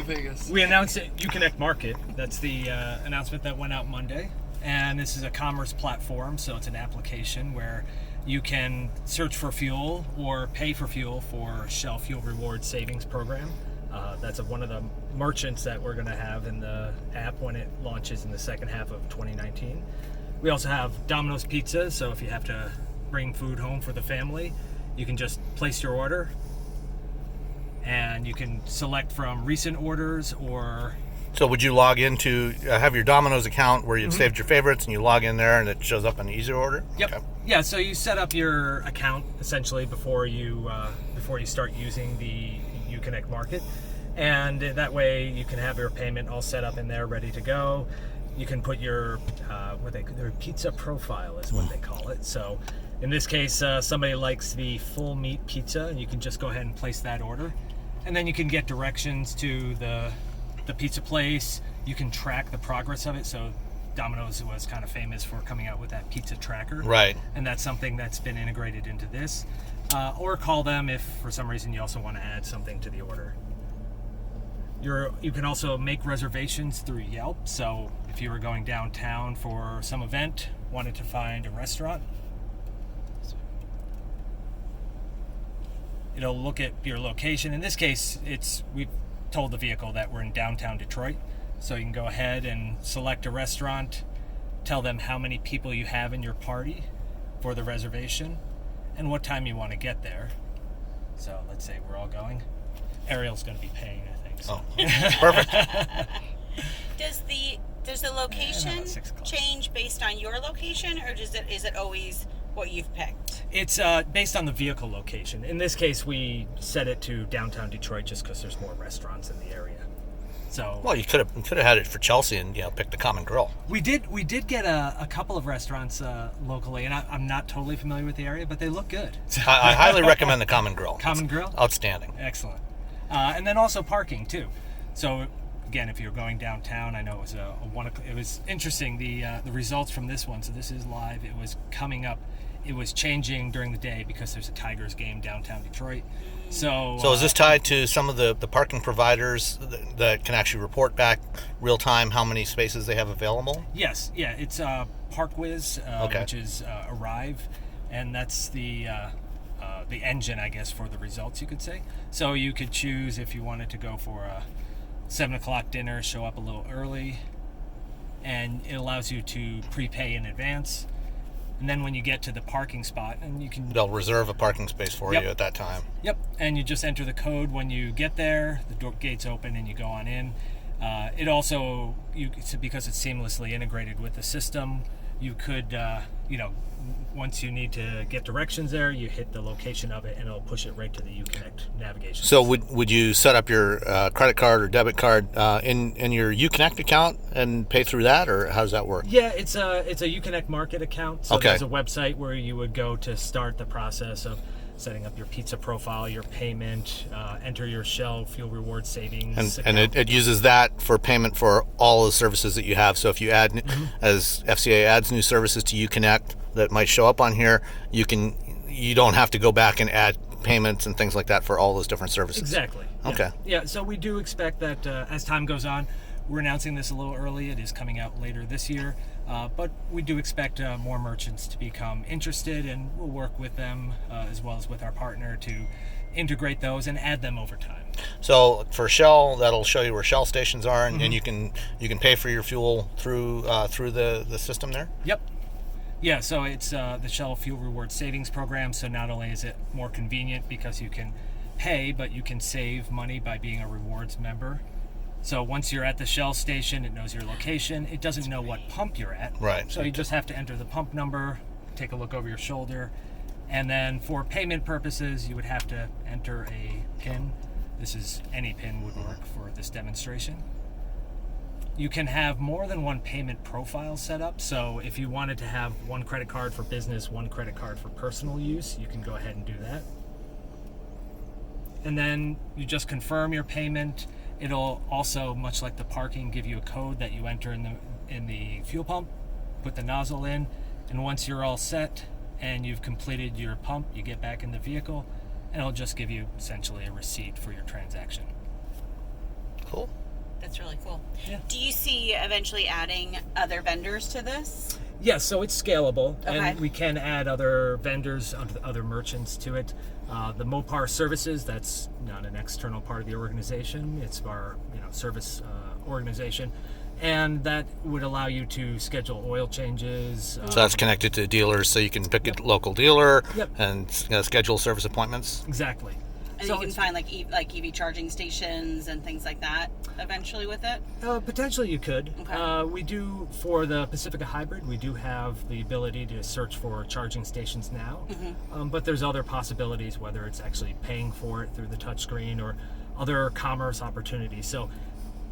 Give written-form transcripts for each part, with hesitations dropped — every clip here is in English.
Vegas. We announced it UConnect Market. That's the announcement that went out Monday. And this is a commerce platform, so it's an application where you can search for fuel or pay for fuel for Shell Fuel Reward Savings Program. That's one of the merchants that we're going to have in the app when it launches in the second half of 2019. We also have Domino's Pizza, so if you have to bring food home for the family, you can just place your order and you can select from recent orders or... So would you log into, have your Domino's account where you've saved your favorites and you log in there and it shows up an easy order? Yep. Okay. Yeah, so you set up your account essentially before you start using the UConnect Market. And that way you can have your payment all set up in there, ready to go. You can put your their pizza profile is what they call it. So in this case, somebody likes the full meat pizza, and you can just go ahead and place that order. And then you can get directions to the pizza place. You can track the progress of it. So Domino's was kind of famous for coming out with that pizza tracker. Right. And that's something that's been integrated into this. Or call them if for some reason you also want to add something to the order. You can also make reservations through Yelp. So if you were going downtown for some event, wanted to find a restaurant, it'll look at your location. In this case, we've told the vehicle that we're in downtown Detroit. So you can go ahead and select a restaurant, tell them how many people you have in your party for the reservation, and what time you want to get there. So let's say we're all going. Ariel's going to be paying, I think. So. Oh, perfect. Does the location change based on your location, or is it always what you've picked? It's based on the vehicle location. In this case, we set it to downtown Detroit just because there's more restaurants in the area. So, well, you could have had it for Chelsea and pick the Common Grill. We did get a couple of restaurants locally, and I'm not totally familiar with the area, but they look good. I highly recommend the Common Grill. Common Grill? Outstanding. Excellent. And then also parking too. So again, if you're going downtown, I know it was interesting the results from this one. So this is live. It was coming up. It was changing during the day because there's a Tigers game downtown Detroit. So is this tied to some of the parking providers that can actually report back real time how many spaces they have available? Yes, yeah, it's ParkWiz, which is Arrive, and that's the engine, I guess, for the results, you could say. So you could choose if you wanted to go for a 7 o'clock dinner, show up a little early, and it allows you to prepay in advance. And then when you get to the parking spot, and they'll reserve a parking space for you at that time. Yep, and you just enter the code when you get there. The door gates open, and you go on in. It also, because it's seamlessly integrated with the system, you could, once you need to get directions there, you hit the location of it, and it'll push it right to the UConnect navigation. So would you set up your credit card or debit card in your UConnect account and pay through that, or how does that work? Yeah, it's a UConnect Market account. So there's a website where you would go to start the process of setting up your pizza profile, your payment, enter your Shell Fuel Reward Savings and it uses that for payment for all the services that you have. So if you add, as FCA adds new services to UConnect that might show up on here, you don't have to go back and add payments and things like that for all those different services. Exactly. Okay. Yeah, so we do expect that as time goes on, we're announcing this a little early. It is coming out later this year. But we do expect more merchants to become interested, and we'll work with them as well as with our partner to integrate those and add them over time. So for Shell, that'll show you where Shell stations are, and you can pay for your fuel through the system there? Yep. Yeah, so it's the Shell Fuel Reward Savings Program. So not only is it more convenient because you can pay, but you can save money by being a rewards member. So once you're at the Shell station, it knows your location. It doesn't know what pump you're at. Right. So you just have to enter the pump number, take a look over your shoulder, and then for payment purposes, you would have to enter a PIN. Any PIN would work for this demonstration. You can have more than one payment profile set up. So if you wanted to have one credit card for business, one credit card for personal use, you can go ahead and do that. And then you just confirm your payment. It'll also, much like the parking, give you a code that you enter in the fuel pump, put the nozzle in, and once you're all set and you've completed your pump, you get back in the vehicle, and it'll just give you essentially a receipt for your transaction. Cool. That's really cool. Yeah. Do you see eventually adding other vendors to this? Yes, so it's scalable, Okay. and we can add other vendors, other merchants to it. The Mopar services, that's not an external part of the organization. It's our service organization, and that would allow you to schedule oil changes. So that's connected to dealers, so you can pick a local dealer Yep. and schedule service appointments. Exactly. And So you can it's- find like EV charging stations and things like that eventually with it? Potentially you could. Okay. We do, for the Pacifica Hybrid, we do have the ability to search for charging stations now. But there's other possibilities, whether it's actually paying for it through the touchscreen or other commerce opportunities. So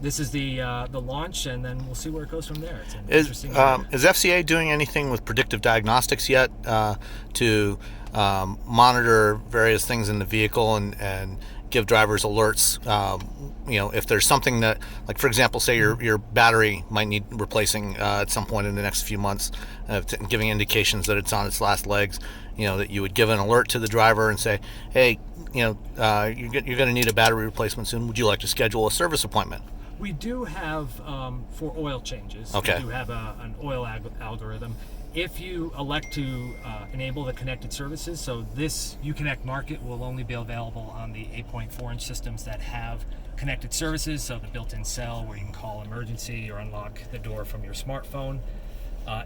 this is the launch, and then we'll see where it goes from there. It's an interesting area. Is FCA doing anything with Predictive Diagnostics yet to monitor various things in the vehicle and give drivers alerts? If there's something that, like for example, say your battery might need replacing at some point in the next few months, giving indications that it's on its last legs. That you would give an alert to the driver and say, hey, you're going to need a battery replacement soon. Would you like to schedule a service appointment? We do have, for oil changes, Okay. we do have an oil algorithm. If you elect to enable the connected services, so this UConnect Market will only be available on the 8.4-inch systems that have connected services, so the built-in cell where you can call emergency or unlock the door from your smartphone.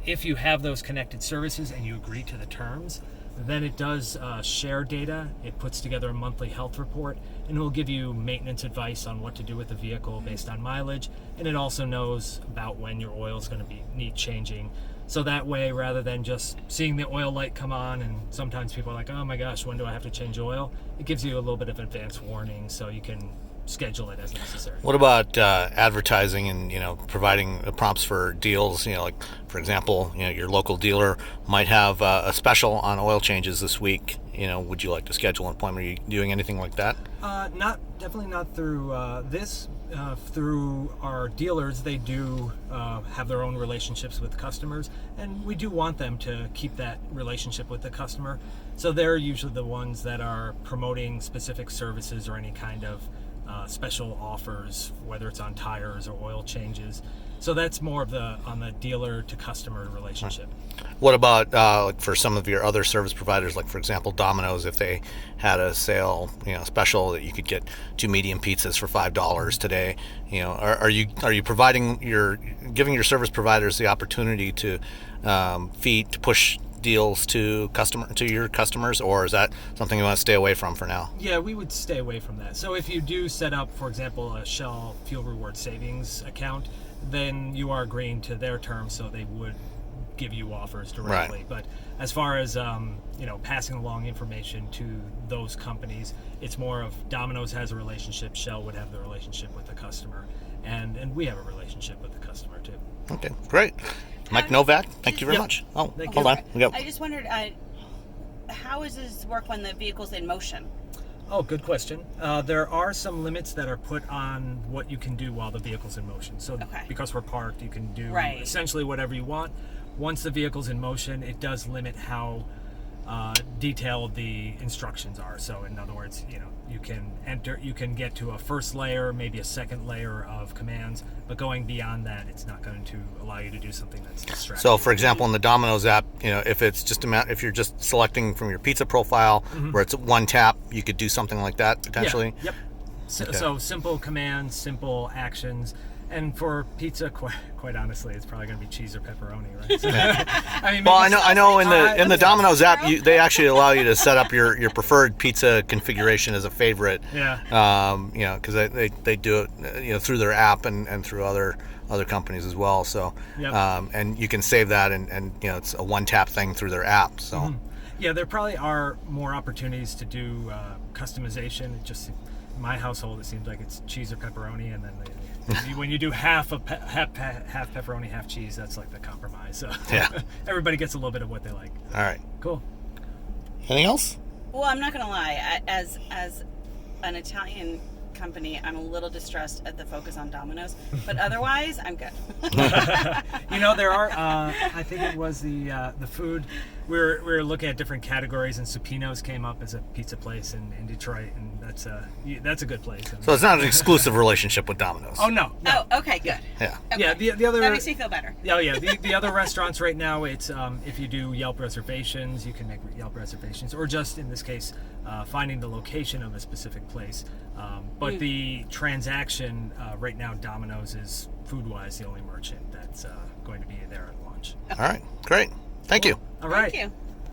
If you have those connected services and you agree to the terms, then it does share data. It puts together a monthly health report, and it will give you maintenance advice on what to do with the vehicle based on mileage, and it also knows about when your oil is going to need changing. So that way, rather than just seeing the oil light come on, and sometimes people are like, oh my gosh, when do I have to change oil? It gives you a little bit of advance warning, so you can schedule it as necessary. What about advertising and providing prompts for deals? Like for example, your local dealer might have a special on oil changes this week. Would you like to schedule an appointment? Are you doing anything like that? Definitely not through this. Through our dealers, they do have their own relationships with customers, and we do want them to keep that relationship with the customer. So they're usually the ones that are promoting specific services or any kind of special offers, whether it's on tires or oil changes. So that's more of on the dealer to customer relationship. What about like for some of your other service providers, like for example Domino's, if they had a sale, special that you could get 2 medium pizzas for $5 today? Are you giving your service providers the opportunity to push deals to your customers, or is that something you want to stay away from for now? Yeah, we would stay away from that. So if you do set up, for example, a Shell Fuel Reward Savings account, then you are agreeing to their terms, so they would give you offers directly. Right. But as far as passing along information to those companies, it's more of Domino's has a relationship, Shell would have the relationship with the customer, and we have a relationship with the customer too. Okay, great. Mike Novak, thank you very much. Oh, Thank hold you. on. Yep. I just wondered, how does this work when the vehicle's in motion? Oh, good question. There are some limits that are put on what you can do while the vehicle's in motion. So Okay. because we're parked, you can do Right. essentially whatever you want. Once the vehicle's in motion, it does limit how detailed the instructions are. So in other words, you can get to a first layer, maybe a second layer of commands, but going beyond that, it's not going to allow you to do something that's distracting. So, for example, in the Domino's app, if you're just selecting from your pizza profile, where it's one tap, you could do something like that potentially. Yeah, yep. So, Okay. so simple commands, simple actions, and for pizza, quite honestly, it's probably going to be cheese or pepperoni, right? So, I mean, Well, maybe I know in the yeah. Domino's app, they actually allow you to set up your preferred pizza configuration as a favorite. Yeah. Because they do it through their app and through other companies as well. So, Yep. and you can save that and it's a one tap thing through their app. So. Yeah, there probably are more opportunities to do customization. It just in my household, it seems like it's cheese or pepperoni, and then when you do half pepperoni, half cheese, that's like the compromise. So Yeah. everybody gets a little bit of what they like. All right. Cool. Anything else? Well, I'm not going to lie. As an Italian company, I'm a little distressed at the focus on Domino's, but otherwise, I'm good. There are. I think it was the food. We were looking at different categories, and Supino's came up as a pizza place in Detroit, and that's a good place. So it's not an exclusive relationship with Domino's. Oh no. Oh, okay, good. Yeah. Okay. Yeah, the other That makes me feel better. Oh yeah, the other restaurants right now, it's if you do Yelp reservations, you can make Yelp reservations, or just in this case, finding the location of a specific place. But the transaction right now, Domino's is food-wise the only merchant that's going to be there at launch. All right. Great. Thank you. All right. Thank you.